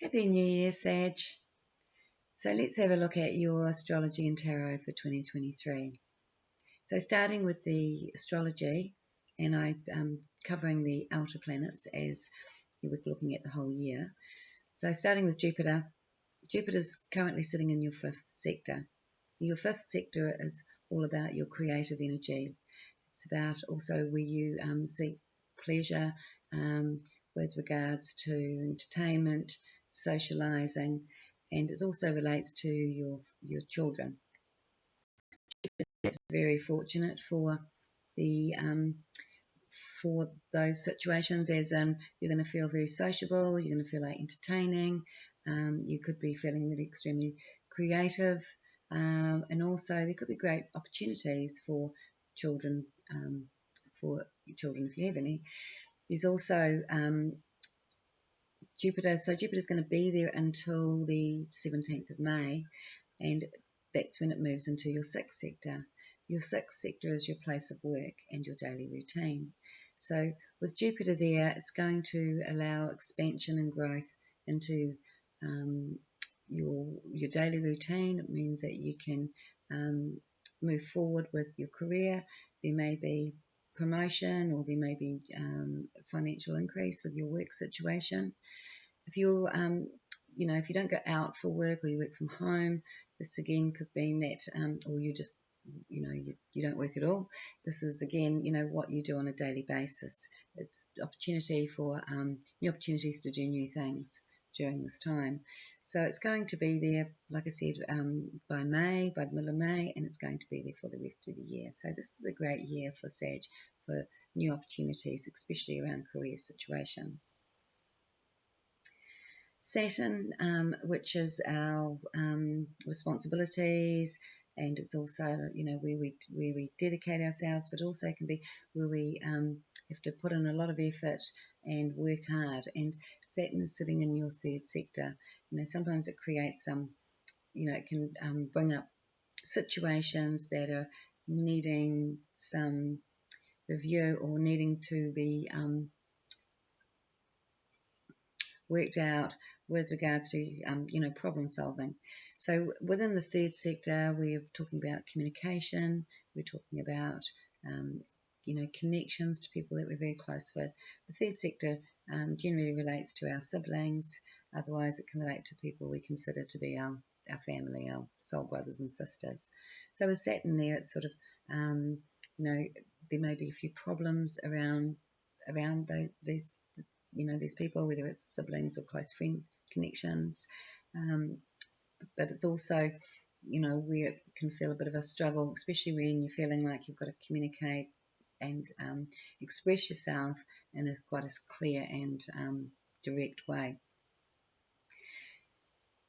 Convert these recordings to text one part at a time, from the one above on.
Happy New Year, Sag. So let's have a look at your Astrology and Tarot for 2023. So starting with the astrology, and I'm covering the outer planets as you were looking at the whole year. So starting with Jupiter, Jupiter's currently sitting in your 5th sector. Your 5th sector is all about your creative energy. It's about also where you seek pleasure with regards to entertainment, socializing, and it also relates to your children. It's very fortunate for the for those situations, as in you're going to feel very sociable, you're going to feel like entertaining, you could be feeling really extremely creative, and also there could be great opportunities for children, if you have any. There's also Jupiter, so Jupiter's going to be there until the 17th of May, and that's when it moves into your 6th sector. Your 6th sector is your place of work and your daily routine. So with Jupiter there, it's going to allow expansion and growth into your daily routine. It means that you can move forward with your career. There may be promotion, or there may be financial increase with your work situation. If you're if you don't go out for work, or you work from home, this again could mean that, or you just, you don't work at all. This is again, what you do on a daily basis. It's opportunity for new opportunities to do new things during this time. So it's going to be there, like I said, by the middle of May, and it's going to be there for the rest of the year. So this is a great year for Sag, for new opportunities, especially around career situations. Saturn, which is our responsibilities, and it's also, where we dedicate ourselves, but also can be where we have to put in a lot of effort and work hard. And Saturn is sitting in your 3rd sector. Sometimes it creates some, it can bring up situations that are needing some review, or needing to be worked out with regards to problem solving. So within the 3rd sector, we're talking about communication, we're talking about connections to people that we're very close with. The 3rd sector generally relates to our siblings. Otherwise it can relate to people we consider to be our family, our soul brothers and sisters. So with Saturn there, it's sort of there may be a few problems around these people, whether it's siblings or close friend connections, but it's also, where it can feel a bit of a struggle, especially when you're feeling like you've got to communicate and express yourself in quite a clear and direct way.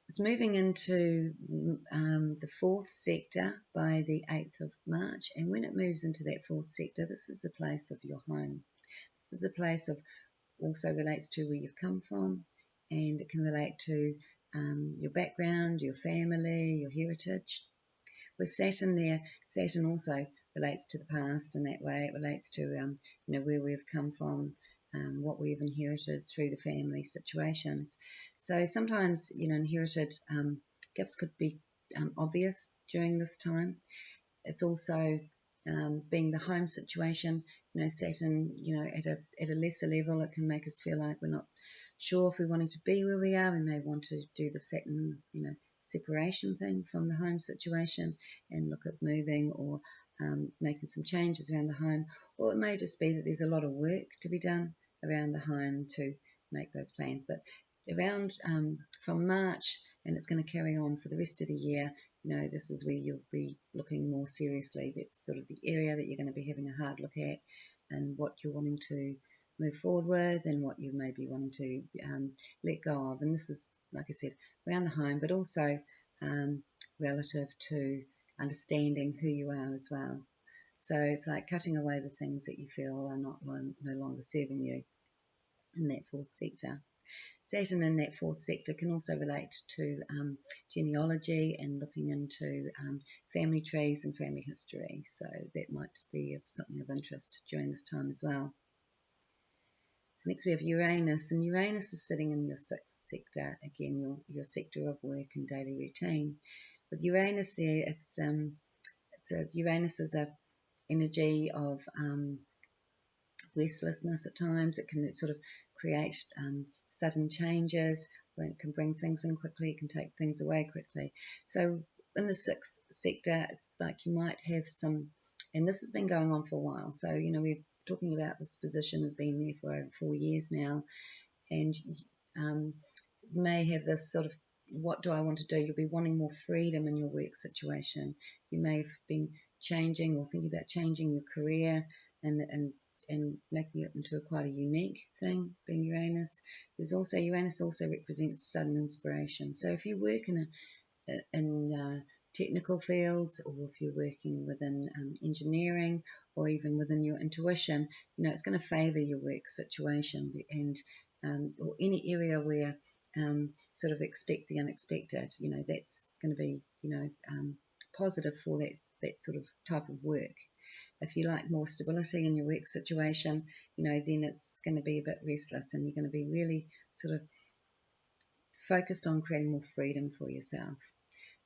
It's moving into the 4th sector by the 8th of March, and when it moves into that 4th sector, this is a place of your home. This is a place of, also relates to where you've come from, and it can relate to your background, your family, your heritage. With Saturn there, Saturn also relates to the past in that way. It relates to where we've come from, what we've inherited through the family situations. So sometimes inherited gifts could be obvious during this time. It's also being the home situation, Saturn, at a lesser level, it can make us feel like we're not sure if we wanted to be where we are. We may want to do the Saturn, separation thing from the home situation and look at moving, or making some changes around the home. Or it may just be that there's a lot of work to be done around the home to make those plans. But around from March, and it's going to carry on for the rest of the year, this is where you'll be looking more seriously. That's sort of the area that you're going to be having a hard look at, and what you're wanting to move forward with, and what you may be wanting to let go of. And this is, like I said, around the home, but also relative to understanding who you are as well. So it's like cutting away the things that you feel are no longer serving you in that 4th sector. Saturn in that 4th sector can also relate to genealogy and looking into family trees and family history. So that might be something of interest during this time as well. Next we have Uranus, and Uranus is sitting in your sixth sector, again your sector of work and daily routine. With Uranus there, Uranus is a energy of restlessness at times. It can sort of create sudden changes, where it can bring things in quickly, it can take things away quickly. So in the sixth sector, it's like you might have some, and this has been going on for a while. So, we're talking about this position has been there for over 4 years now, and you may have this sort of, what do I want to do? You'll be wanting more freedom in your work situation. You may have been changing or thinking about changing your career and making it into quite a unique thing, being Uranus. Uranus also represents sudden inspiration. So if you work in technical fields, or if you're working within engineering, or even within your intuition, it's going to favour your work situation, and or any area where sort of expect the unexpected. That's going to be positive for that sort of type of work. If you like more stability in your work situation, then it's going to be a bit restless, and you're going to be really sort of focused on creating more freedom for yourself.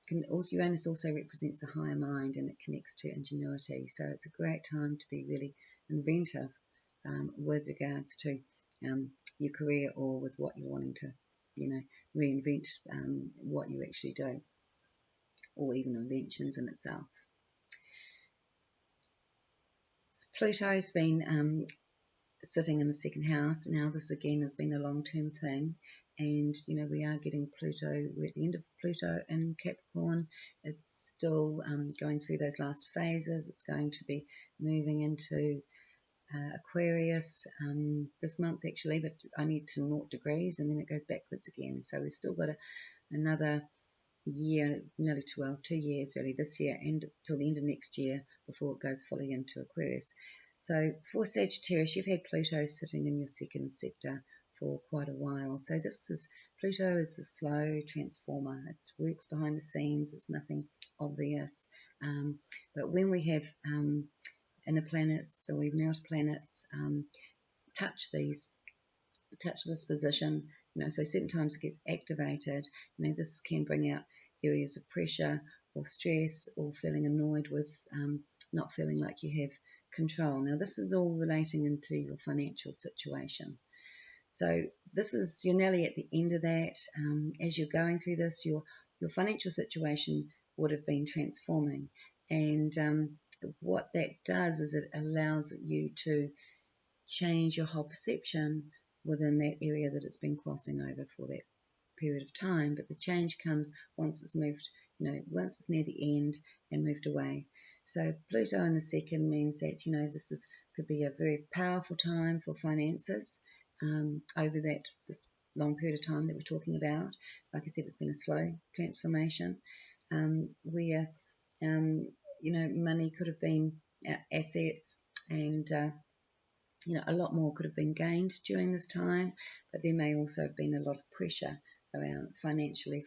Uranus also represents a higher mind, and it connects to ingenuity. So it's a great time to be really inventive with regards to your career, or with what you're wanting to, reinvent what you actually do, or even inventions in itself. Pluto's been sitting in the second house. Now this again has been a long-term thing, and we are getting Pluto, we're at the end of Pluto in Capricorn. It's still going through those last phases. It's going to be moving into Aquarius this month actually, but only to 0 degrees, and then it goes backwards again. So we've still got another year, nearly 2 years really, this year and till the end of next year, before it goes fully into Aquarius. So for Sagittarius, you've had Pluto sitting in your second sector for quite a while. So Pluto is a slow transformer. It works behind the scenes. It's nothing obvious. But when we have inner planets, or even outer planets, touch this position, so certain times it gets activated. This can bring out areas of pressure or stress, or feeling annoyed with not feeling like you have control. Now this is all relating into your financial situation. So you're nearly at the end of that. As you're going through this, your financial situation would have been transforming, and what that does is it allows you to change your whole perception within that area that it's been crossing over for that period of time. But the change comes once it's moved, once it's near the end and moved away. So Pluto in the second means that, could be a very powerful time for finances over this long period of time that we're talking about. Like I said, it's been a slow transformation where, money could have been assets, and a lot more could have been gained during this time, but there may also have been a lot of pressure around financially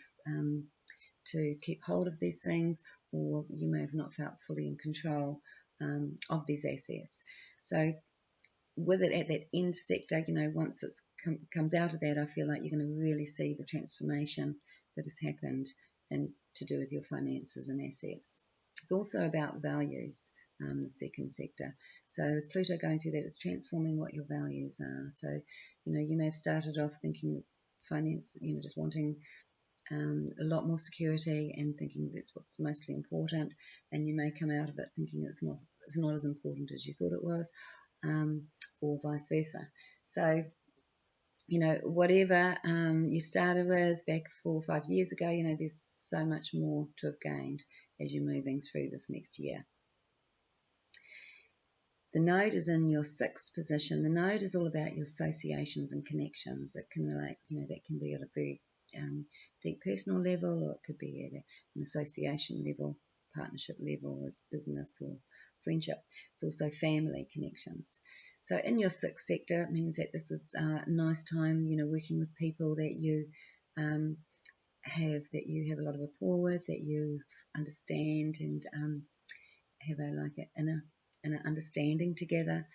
to keep hold of these things, or you may have not felt fully in control of these assets. So with it at that end sector, once it comes out of that, I feel like you're going to really see the transformation that has happened and to do with your finances and assets. It's also about values, the second sector. So with Pluto going through that, it's transforming what your values are. So, you may have started off thinking finance, just wanting a lot more security and thinking that's what's mostly important, and you may come out of it thinking it's not as important as you thought it was, or vice versa. So, whatever you started with back 4 or 5 years ago, there's so much more to have gained as you're moving through this next year. The node is in your sixth position. The node is all about your associations and connections. It can relate, that can be at a very deep personal level, or it could be at an association level, partnership level, as business or friendship. It's also family connections. So in your sixth sector, it means that this is a nice time, working with people that you have a lot of rapport with, that you understand, and have an understanding together.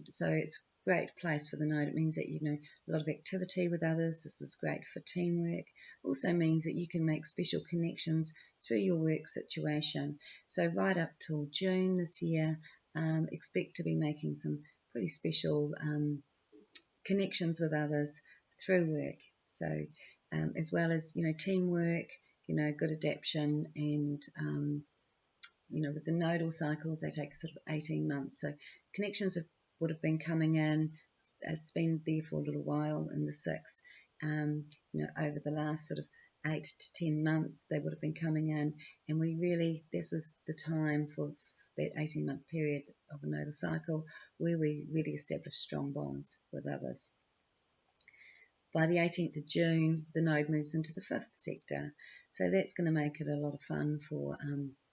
So it's great place for the node. It means that, you know, a lot of activity with others. This is great for teamwork. Also means that you can make special connections through your work situation. So right up till June this year, expect to be making some pretty special connections with others through work. So as well as, you know, teamwork, you know, good adaptation, and you know, with the nodal cycles, they take sort of 18 months. So connections would have been coming in. It's been there for a little while in the six. You know, over the last sort of 8 to 10 months, they would have been coming in. And we really, this is the time for that 18-month period of a nodal cycle where we really establish strong bonds with others. By the 18th of June, the node moves into the 5th sector. So that's going to make it a lot of fun for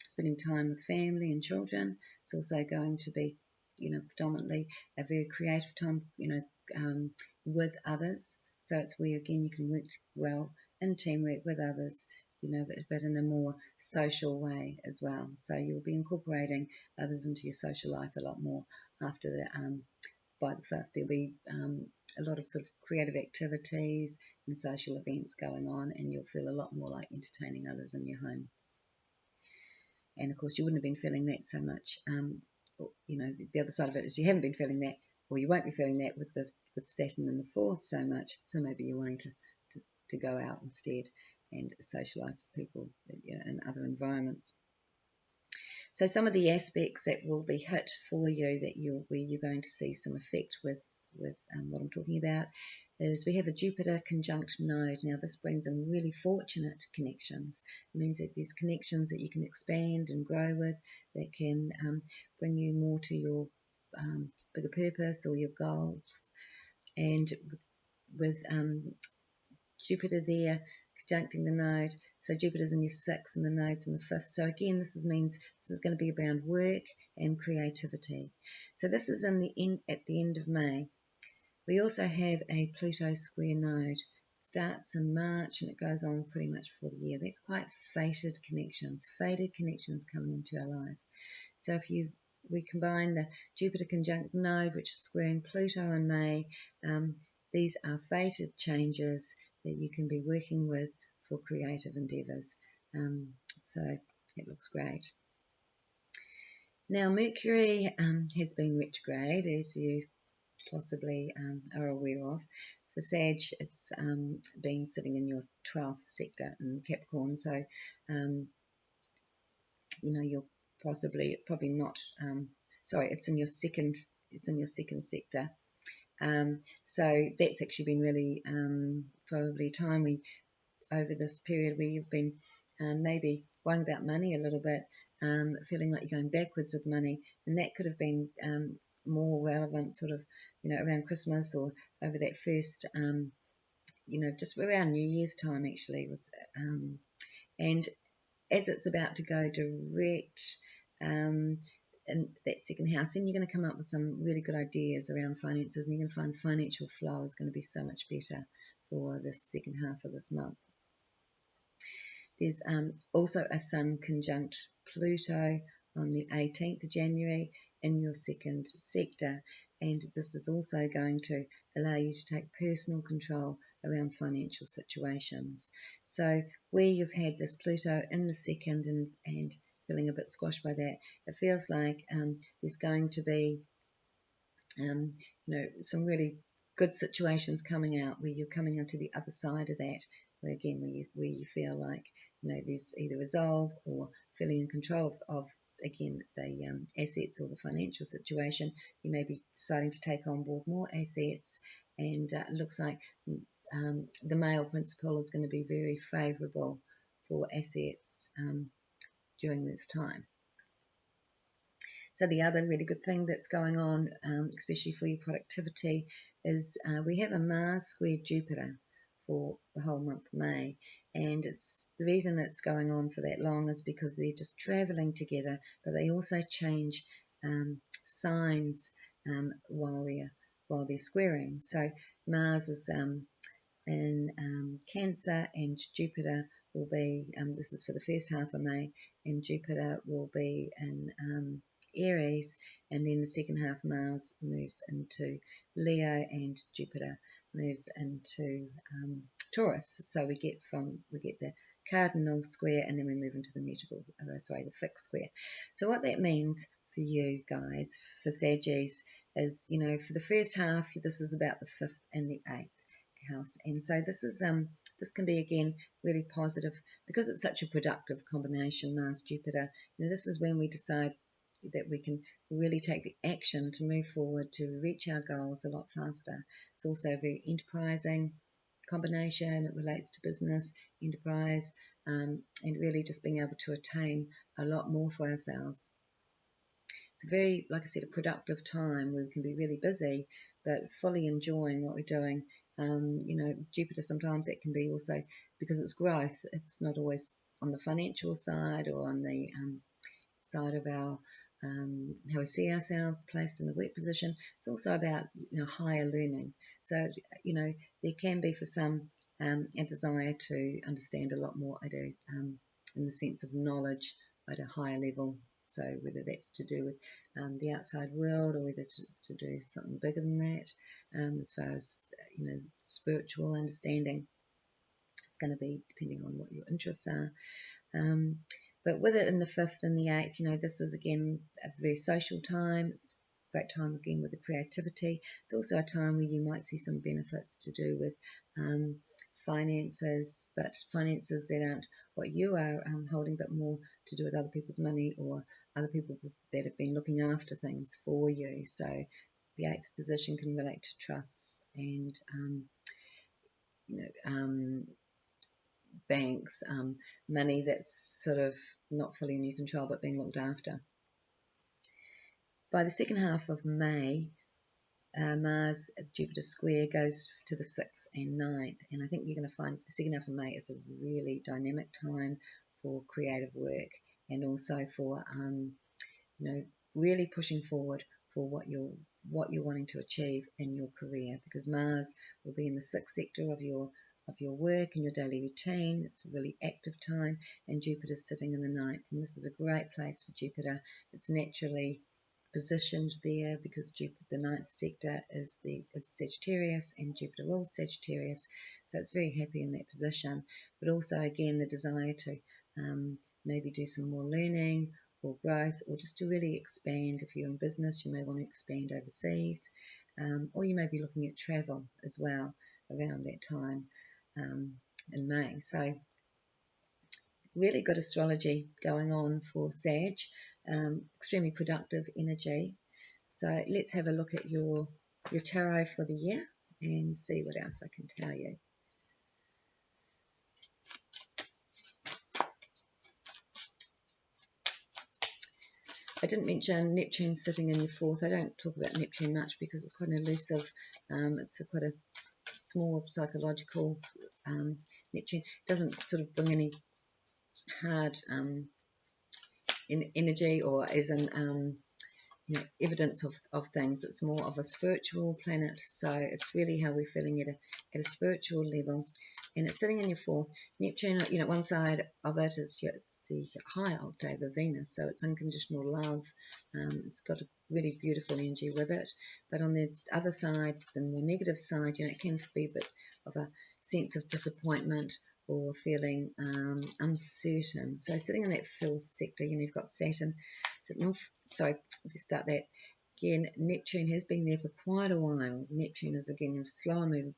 spending time with family and children. It's also going to be, you know, predominantly a very creative time, you know, with others. So it's where, again, you can work well in teamwork with others, you know, but in a more social way as well. So you'll be incorporating others into your social life a lot more after the by the 5th. There'll be a lot of sort of creative activities and social events going on, and you'll feel a lot more like entertaining others in your home. And of course, you wouldn't have been feeling that so much. You know, the other side of it is you haven't been feeling that, or you won't be feeling that with Saturn in the 4th so much. So maybe you're wanting to go out instead and socialise with people, you know, in other environments. So some of the aspects that will be hit for you that where you're going to see some effect with what I'm talking about is we have a Jupiter conjunct node. Now this brings in really fortunate connections. It means that there's connections that you can expand and grow with that can bring you more to your bigger purpose or your goals. And with Jupiter there conjuncting the node, so Jupiter's in your 6th and the node's in the 5th. So again, means this is going to be around work and creativity. So this is at the end of May. We also have a Pluto square node. It starts in March and it goes on pretty much for the year. That's quite fated connections coming into our life. So if we combine the Jupiter conjunct node, which is squaring Pluto in May, these are fated changes that you can be working with for creative endeavours. So it looks great. Now Mercury has been retrograde, as you possibly are aware of. For Sag, it's been sitting in your 12th sector in Capricorn, so you know it's probably not. It's in your second. It's in your second sector. So that's actually been really probably time over this period where you've been maybe worrying about money a little bit, feeling like you're going backwards with money, and that could have been more relevant sort of, you know, around Christmas or over that first, you know, just around New Year's time actually was, and as it's about to go direct in that second house, then you're going to come up with some really good ideas around finances, and you're going to find financial flow is going to be so much better for this second half of this month. There's also a Sun conjunct Pluto on the 18th of January in your second sector, and this is also going to allow you to take personal control around financial situations. So where you've had this Pluto in the second and feeling a bit squashed by that, it feels like there's going to be you know, some really good situations coming out where you're coming onto the other side of that, where you feel like, you know, there's either resolve or feeling in control of again the assets or the financial situation. You may be deciding to take on board more assets, and it looks like the male principle is going to be very favourable for assets during this time. So the other really good thing that's going on, especially for your productivity, is we have a Mars square Jupiter for the whole month of May, and it's the reason it's going on for that long is because they're just travelling together, but they also change signs while they're squaring. So Mars is in Cancer, and Jupiter will be, this is for the first half of May, and Jupiter will be in Aries, and then the second half Mars moves into Leo, and Jupiter moves into Taurus. So we get the cardinal square, and then we move into the mutable, the fixed square. So what that means for you guys, for Saggies, is, for the first half, this is about the 5th and the 8th house, and so this can be, again, really positive because it's such a productive combination, Mars Jupiter. This is when we decide that we can really take the action to move forward, to reach our goals a lot faster. It's also a very enterprising combination. It relates to business, enterprise, and really just being able to attain a lot more for ourselves. It's a very, like I said, a productive time where we can be really busy, but fully enjoying what we're doing. Jupiter, sometimes it can be also, because it's growth, it's not always on the financial side or on the side of our how we see ourselves placed in the work position. It's also about higher learning. So there can be for some a desire to understand a lot more in the sense of knowledge at a higher level. So whether that's to do with the outside world, or whether it's to do with something bigger than that, as far as spiritual understanding, it's going to be depending on what your interests are. But with it in the 5th and the 8th, this is, again, a very social time. It's a great time, again, with the creativity. It's also a time where you might see some benefits to do with finances, but finances that aren't what you are holding, but more to do with other people's money or other people that have been looking after things for you. So the 8th position can relate to trusts and banks, money that's sort of not fully in your control but being looked after. By the second half of May, Mars Jupiter square goes to the 6th and 9th, and I think you're going to find the second half of May is a really dynamic time for creative work, and also for really pushing forward for what you're wanting to achieve in your career, because Mars will be in the 6th sector of your work and your daily routine. It's a really active time, and Jupiter's sitting in the 9th, and this is a great place for Jupiter. It's naturally positioned there because the 9th sector is Sagittarius, and Jupiter rules Sagittarius, so it's very happy in that position. But also, again, the desire to maybe do some more learning or growth, or just to really expand. If you're in business, you may want to expand overseas, or you may be looking at travel as well around that time in May. So really good astrology going on for Sag, extremely productive energy. So let's have a look at your tarot for the year and see what else I can tell you. I didn't mention Neptune sitting in your 4th. I don't talk about Neptune much because it's quite an elusive. It's more psychological. Neptune doesn't sort of bring any hard energy, or as in evidence of things. It's more of a spiritual planet, so it's really how we're feeling at a spiritual level. And it's sitting in your 4th. Neptune, one side of it is it's the high octave of Venus, so it's unconditional love. It's got a really beautiful energy with it. But on the other side, the more negative side, it can be a bit of a sense of disappointment or feeling uncertain. So sitting in that 4th sector, you've got Saturn sitting. So if you start that. Again, Neptune has been there for quite a while. Neptune is, again, a slower moving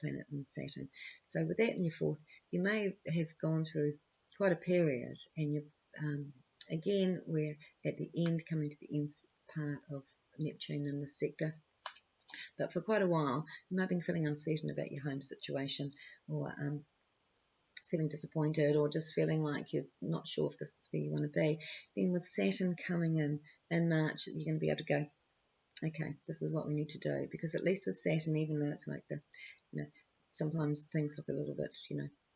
planet than Saturn. So with that in your 4th, you may have gone through quite a period, and again, we're at the end, coming to the end part of Neptune in this sector. But for quite a while, you might have been feeling uncertain about your home situation, or feeling disappointed, or just feeling like you're not sure if this is where you want to be. Then with Saturn coming in March, you're going to be able to go, okay, this is what we need to do. Because at least with Saturn, even though it's like sometimes things look a little bit,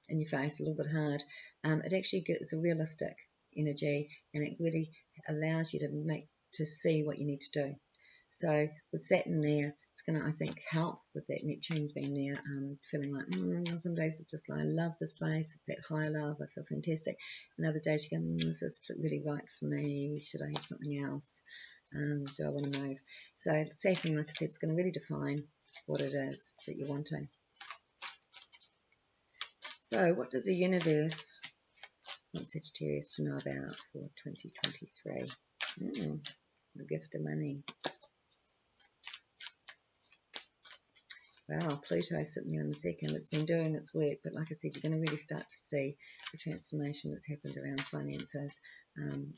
in your face, a little bit hard, it actually gets a realistic energy, and it really allows you to see what you need to do. So with Saturn there, it's going to, I think, help with that. Neptune's been there, feeling like, some days it's just like, I love this place, it's that high love, I feel fantastic. And other days you go, is this really right for me? Should I have something else? Do I want to move? So Saturn, like I said, it's going to really define what it is that you're wanting. So what does the universe want Sagittarius to know about for 2023? The gift of money. Wow, Pluto sitting there in the second. It's been doing its work, but like I said, you're going to really start to see the transformation that's happened around finances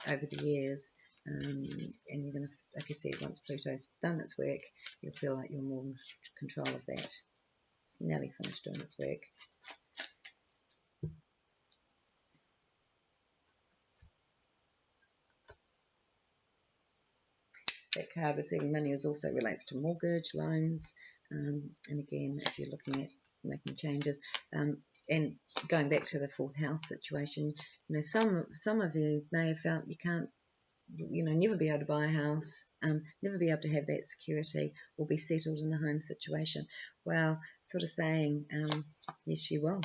over the years. And you're going to, like I said, once Pluto's done its work, you'll feel like you're more in control of that. It's nearly finished doing its work. That card, receiving money, is also relates to mortgage, loans, and again, if you're looking at making changes, and going back to the fourth house situation, some of you may have felt you can't, never be able to buy a house, never be able to have that security or be settled in the home situation. Well, sort of saying, yes, you will.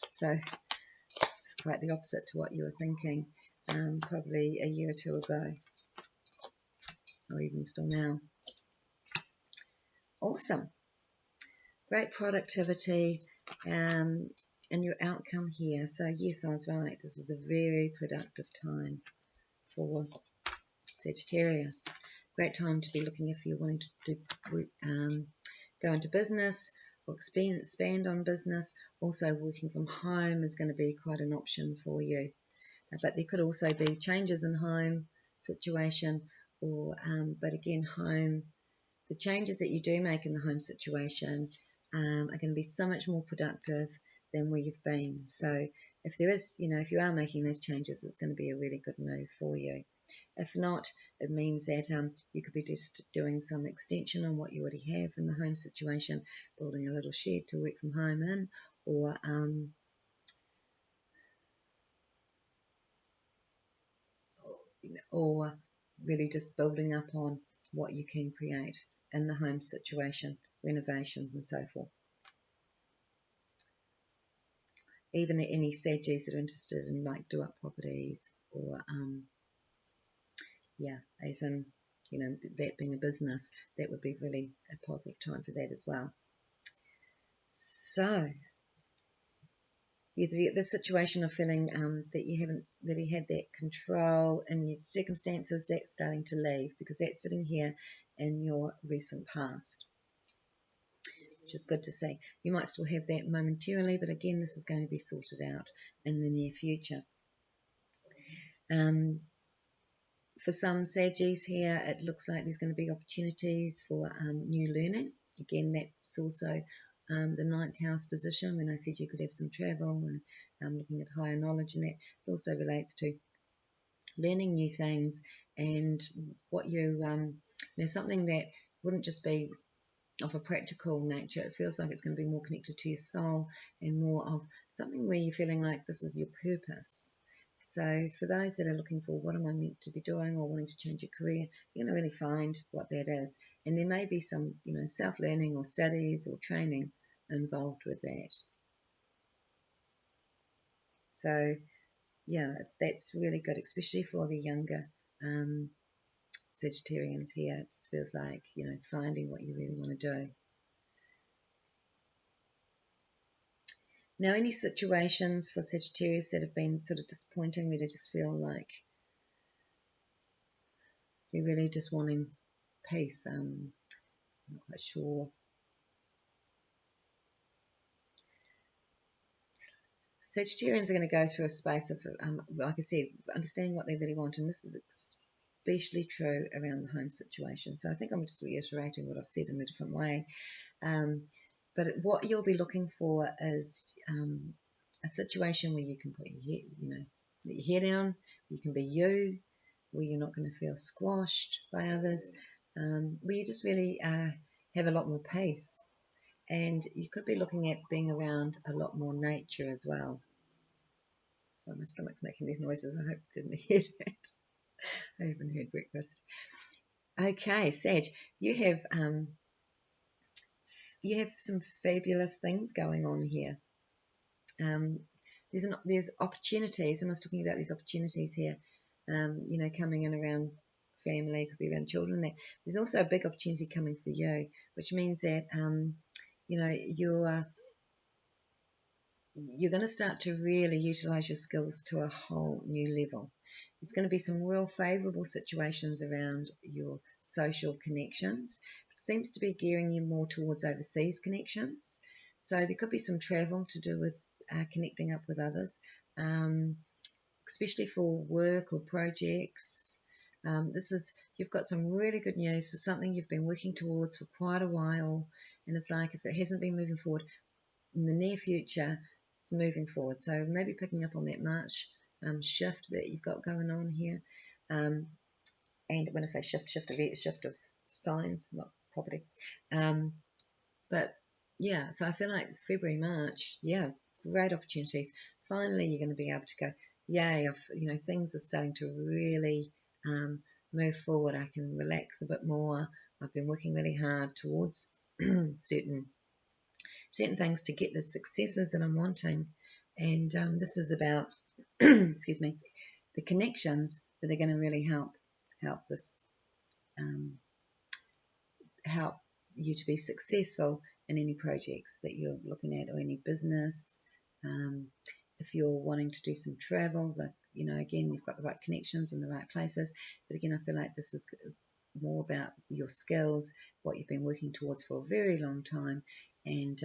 So it's quite the opposite to what you were thinking probably a year or two ago, or even still now. Awesome. Great productivity and your outcome here. So yes, I was right. This is a very productive time for Sagittarius. Great time to be looking if you're wanting to go into business or expand on business. Also, working from home is going to be quite an option for you. But there could also be changes in home situation, or but again, home. The changes that you do make in the home situation are going to be so much more productive than where you've been. So if there is, if you are making those changes, it's going to be a really good move for you. If not, it means that you could be just doing some extension on what you already have in the home situation, building a little shed to work from home in, or really just building up on what you can create in the home situation, renovations and so forth. Even any Saggies that are interested in like do-up properties, or as in, that being a business, that would be really a positive time for that as well. So the situation of feeling that you haven't really had that control in your circumstances, that's starting to leave, because that's sitting here in your recent past, which is good to see. You might still have that momentarily, but again, this is going to be sorted out in the near future. For some Saggies here, it looks like there's going to be opportunities for new learning. Again, that's also the ninth house position. When I said you could have some travel and looking at higher knowledge, and that it also relates to learning new things and what something that wouldn't just be of a practical nature. It feels like it's going to be more connected to your soul and more of something where you're feeling like this is your purpose. So for those that are looking for what am I meant to be doing or wanting to change your career, you're going to really find what that is. And there may be some, self-learning or studies or training involved with that. So, yeah, that's really good, especially for the younger Sagittarians here. It just feels like, finding what you really want to do. Now, any situations for Sagittarius that have been sort of disappointing, where they just feel like they're really just wanting peace. I'm not quite sure. Sagittarians are going to go through a space of, like I said, understanding what they really want, and this is especially true around the home situation. So I think I'm just reiterating what I've said in a different way. But what you'll be looking for is a situation where you can put your head down, you can be you, where you're not going to feel squashed by others, where you just really have a lot more peace. And you could be looking at being around a lot more nature as well. So my stomach's making these noises. I hope you didn't hear that. I haven't had breakfast. Okay, Sag, you have some fabulous things going on here. There's opportunities, and I was talking about these opportunities here, coming in around family, could be around children. There's also a big opportunity coming for you, which means that, you're going to start to really utilize your skills to a whole new level. There's going to be some real favorable situations around your social connections. It seems to be gearing you more towards overseas connections. So there could be some travel to do with connecting up with others, especially for work or projects. You've got some really good news for something you've been working towards for quite a while, and it's like if it hasn't been moving forward in the near future, it's moving forward. So maybe picking up on that March shift that you've got going on here. And when I say shift of signs, not property. But yeah, so I feel like February, March, yeah, great opportunities. Finally, you're going to be able to go, yay, things are starting to really move forward. I can relax a bit more. I've been working really hard towards certain things to get the successes that I'm wanting. And this is about, excuse me, the connections that are going to really help this, help you to be successful in any projects that you're looking at or any business. If you're wanting to do some travel, again, you've got the right connections in the right places. But again, I feel like this is more about your skills, what you've been working towards for a very long time, and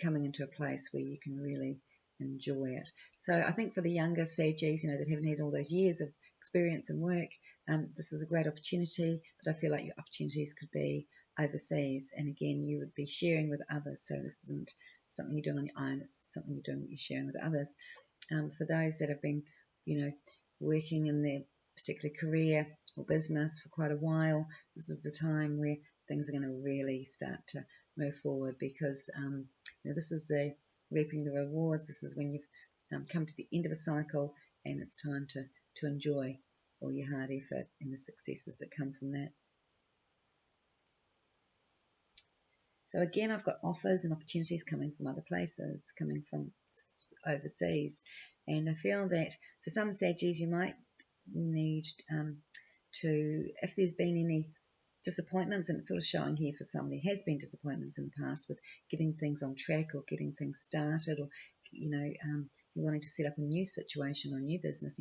coming into a place where you can really enjoy it. So I think for the younger Saggies, that haven't had all those years of experience and work, this is a great opportunity, but I feel like your opportunities could be overseas, and again, you would be sharing with others. So this isn't something you're doing on your own, it's something you're sharing with others. For those that have been, working in their particular career or business for quite a while, this is the time where things are going to really start to move forward, because this is reaping the rewards. This is when you've come to the end of a cycle, and it's time to enjoy all your hard effort and the successes that come from that. So again, I've got offers and opportunities coming from other places, coming from overseas, and I feel that for some Saggies, you might need if there's been any disappointments, and it's sort of showing here for some, there has been disappointments in the past with getting things on track or getting things started, or if you're wanting to set up a new situation or a new business,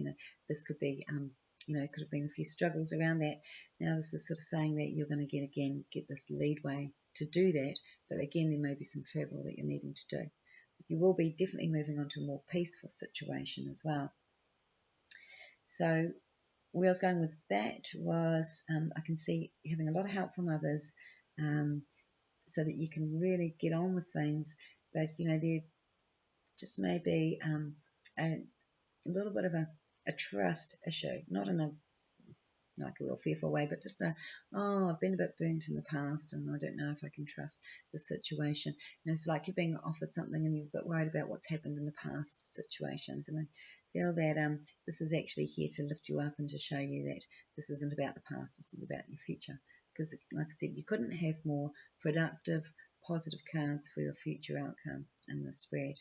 this could be could have been a few struggles around that. Now this is sort of saying that you're going to get this leadway to do that, but again, there may be some travel that you're needing to do. You will be definitely moving on to a more peaceful situation as well. So where I was going with that was, I can see having a lot of help from others, so that you can really get on with things. But there just may be a little bit of a trust issue, not in a like a real fearful way, but just I've been a bit burnt in the past, and I don't know if I can trust the situation. It's like you're being offered something and you're a bit worried about what's happened in the past situations. And I feel that this is actually here to lift you up and to show you that this isn't about the past, this is about your future. Because, like I said, you couldn't have more productive, positive cards for your future outcome in this spread.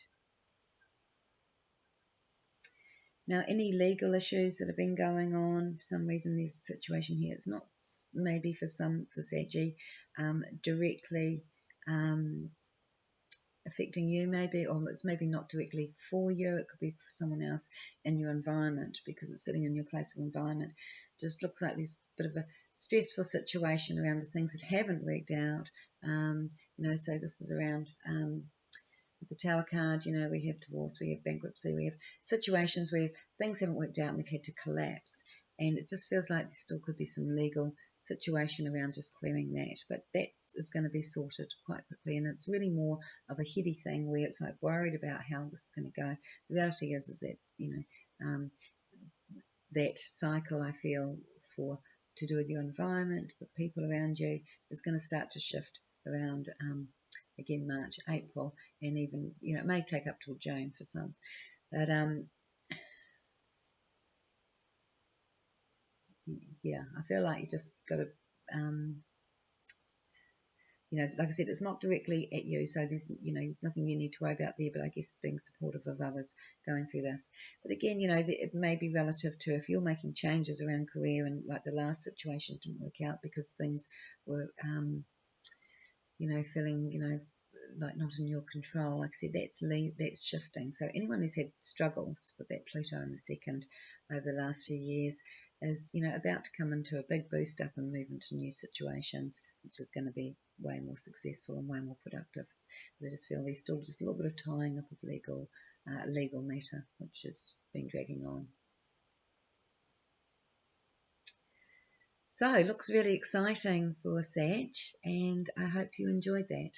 Now, any legal issues that have been going on, for some reason there's a situation here, it's not maybe for Saggy, directly affecting you maybe, or it's maybe not directly for you, it could be for someone else in your environment, because it's sitting in your place of environment. Just looks like there's a bit of a stressful situation around the things that haven't worked out. So this is around the Tower card, we have divorce, we have bankruptcy, we have situations where things haven't worked out and they've had to collapse. And it just feels like there still could be some legal situation around just clearing that. But that is going to be sorted quite quickly. And it's really more of a heady thing where it's like worried about how this is going to go. The reality is that, that cycle, I feel, to do with your environment, the people around you, is going to start to shift around again March, April, and even it may take up till June for some. But yeah, I feel like you just got to you know, like I said, it's not directly at you, so there's, you know, nothing you need to worry about there, but I guess being supportive of others going through this. But again, you know, it may be relative to if you're making changes around career, and like the last situation didn't work out because things were, you know, feeling, you know, like not in your control. Like I said, that's shifting. So anyone who's had struggles with that Pluto in the second over the last few years is, you know, about to come into a big boost up and move into new situations, which is going to be way more successful and way more productive. But I just feel there's still just a little bit of tying up of legal matter, which has been dragging on. So it looks really exciting for Sag, and I hope you enjoyed that.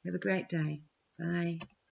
Have a great day. Bye.